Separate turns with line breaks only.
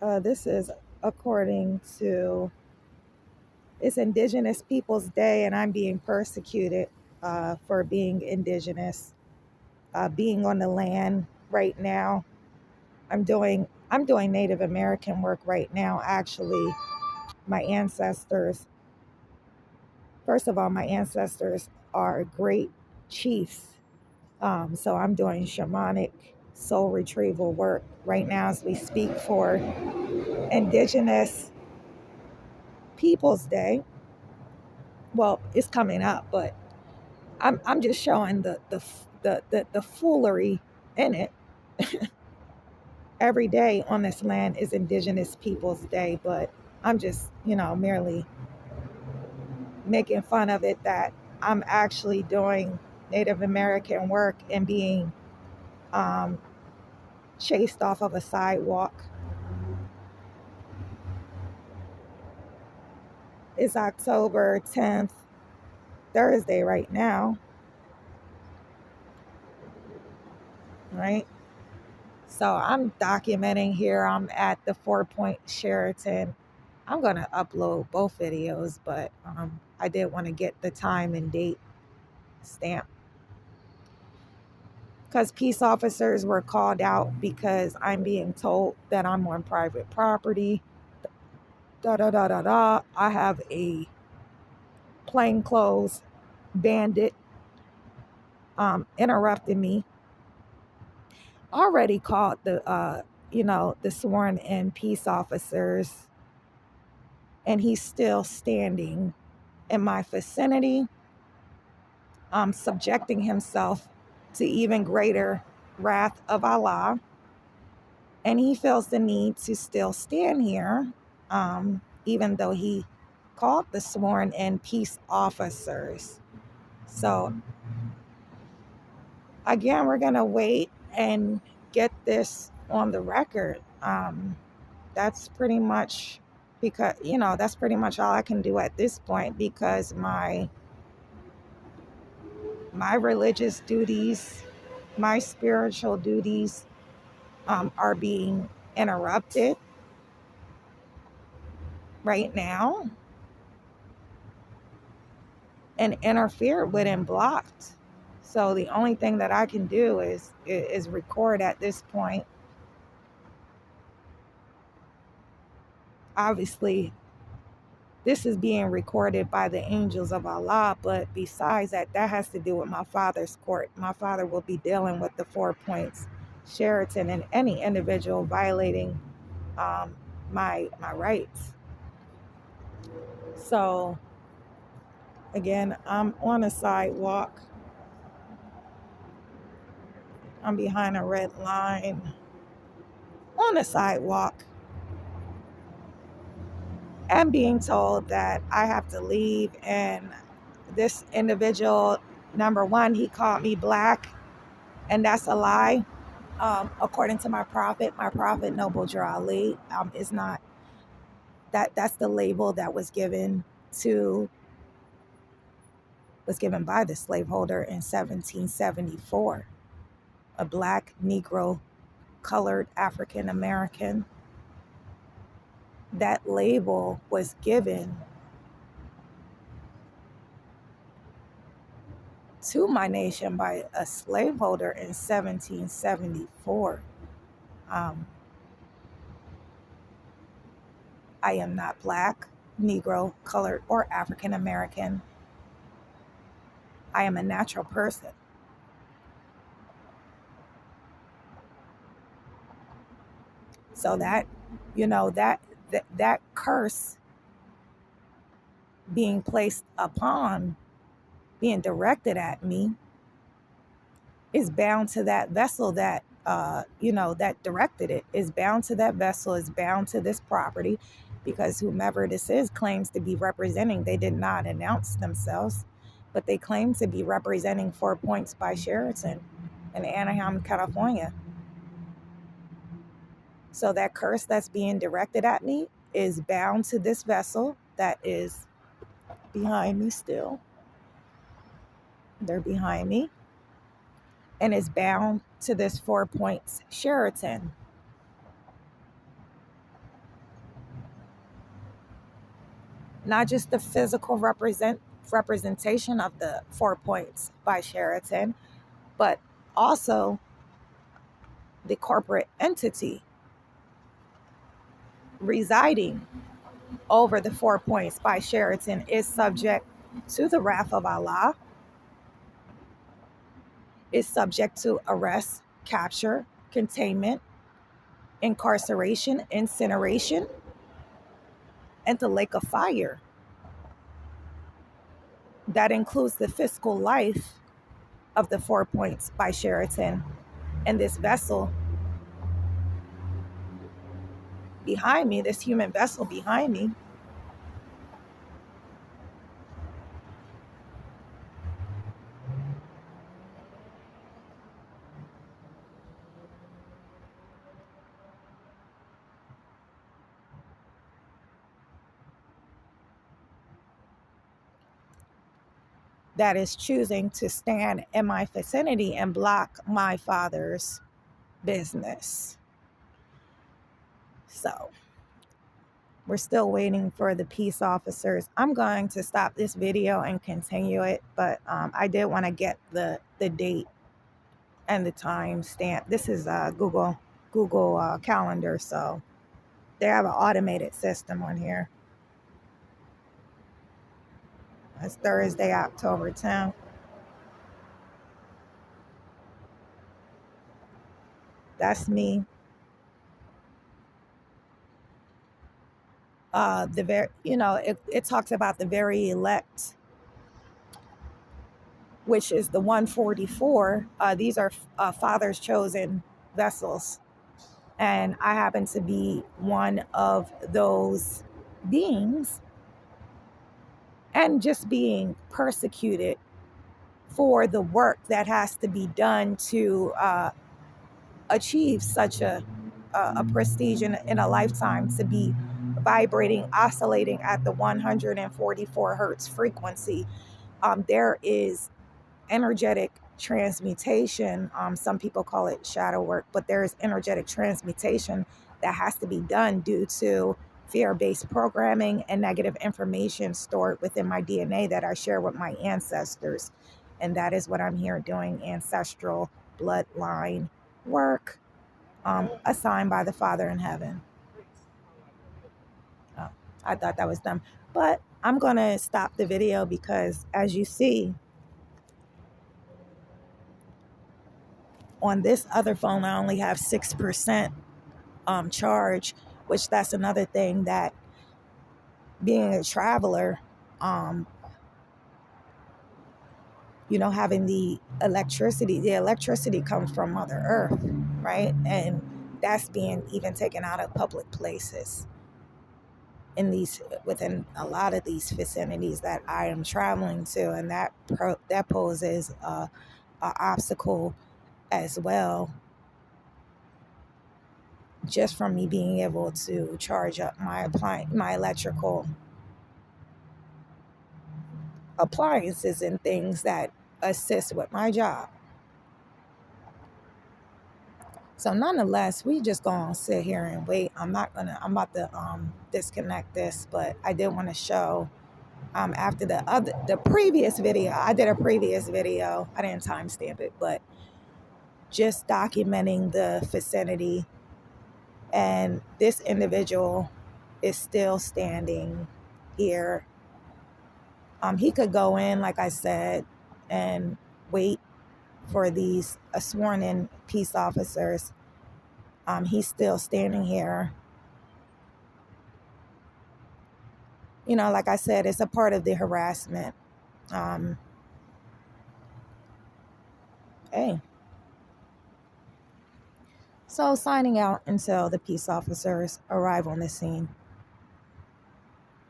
This is according to it's Indigenous Peoples Day, and I'm being persecuted for being Indigenous, being on the land right now. I'm doing Native American work right now. Actually, my ancestors. First of all, my ancestors are great chiefs. So I'm doing shamanic soul retrieval work right now as we speak for Indigenous Peoples Day. Well, it's coming up, but I'm just showing the foolery in it. Every day on this land is Indigenous Peoples Day, but I'm just, merely making fun of it that I'm actually doing Native American work and being um, chased off of a sidewalk. It's October 10th, Thursday right now, right? So I'm documenting here. I'm at the Four Point Sheraton. I'm going to upload both videos, but I did want to get the time and date stamp because peace officers were called out because I'm being told that I'm on private property. Da da da da da. I have a plainclothes bandit interrupting me. Already called the sworn in peace officers, and he's still standing in my vicinity, subjecting himself to even greater wrath of Allah. And he feels the need to still stand here, even though he called the sworn in peace officers. So, again, we're going to wait and get this on the record. That's pretty much that's pretty much all I can do at this point because my religious duties, my spiritual duties are being interrupted right now and interfered with and blocked. So the only thing that I can do is record at this point. Obviously, this is being recorded by the angels of Allah, but besides that, that has to do with my father's court. My father will be dealing with the 4 Points Sheraton and any individual violating my rights. So again, I'm on a sidewalk. I'm behind a red line on a sidewalk. I'm being told that I have to leave, and this individual, number one, he called me black, and that's a lie. According to my prophet Noble Drew Ali, is not that's the label that was given by the slaveholder in 1774. A black, Negro, colored African American. That label was given to my nation by a slaveholder in 1774. Um, I am not black, Negro, colored, or African American. I am a natural person. So that, that curse being placed upon, being directed at me, is bound to that vessel that that directed it, is bound to that vessel, is bound to this property, because whomever this is claims to be representing, they did not announce themselves, but they claim to be representing 4 Points by Sheraton in Anaheim, California. So that curse that's being directed at me is bound to this vessel that is behind me still. They're behind me. And is bound to this 4 Points Sheraton. not just the physical representation of the 4 Points by Sheraton, but also the corporate entity residing over the 4 Points by Sheraton is subject to the wrath of Allah, is subject to arrest, capture, containment, incarceration, incineration, and the lake of fire. That includes the physical life of the 4 Points by Sheraton and this vessel behind me, this human vessel behind me. That is choosing to stand in my vicinity and block my father's business. So we're still waiting for the peace officers. I'm going to stop this video and continue it, but I did want to get the date and the time stamp. This is Google Calendar, so they have an automated system on here. It's Thursday, October 10th. That's me. It talks about the very elect, which is the 144. These are Father's chosen vessels, and I happen to be one of those beings, and just being persecuted for the work that has to be done to achieve such a prestige in a lifetime, to be vibrating, oscillating at the 144 hertz frequency. There is energetic transmutation. Some people call it shadow work, but there is energetic transmutation that has to be done due to fear-based programming and negative information stored within my DNA that I share with my ancestors. And that is what I'm here doing, ancestral bloodline work, assigned by the Father in heaven. Oh, I thought that was dumb. But I'm going to stop the video because, as you see, on this other phone, I only have 6% charge, which that's another thing that being a traveler, having the electricity comes from Mother Earth, right? And that's being even taken out of public places within a lot of these vicinities that I am traveling to, and that poses a obstacle as well, just from me being able to charge up my electrical appliances and things that assist with my job. So nonetheless, we just gonna sit here and wait. I'm about to disconnect this, but I did want to show after the previous video. I did a previous video. I didn't timestamp it, but just documenting the vicinity, and this individual is still standing here. He could go in, like I said, and wait for these sworn in peace officers. He's still standing here. Like I said, it's a part of the harassment. Hey. So signing out until the peace officers arrive on the scene.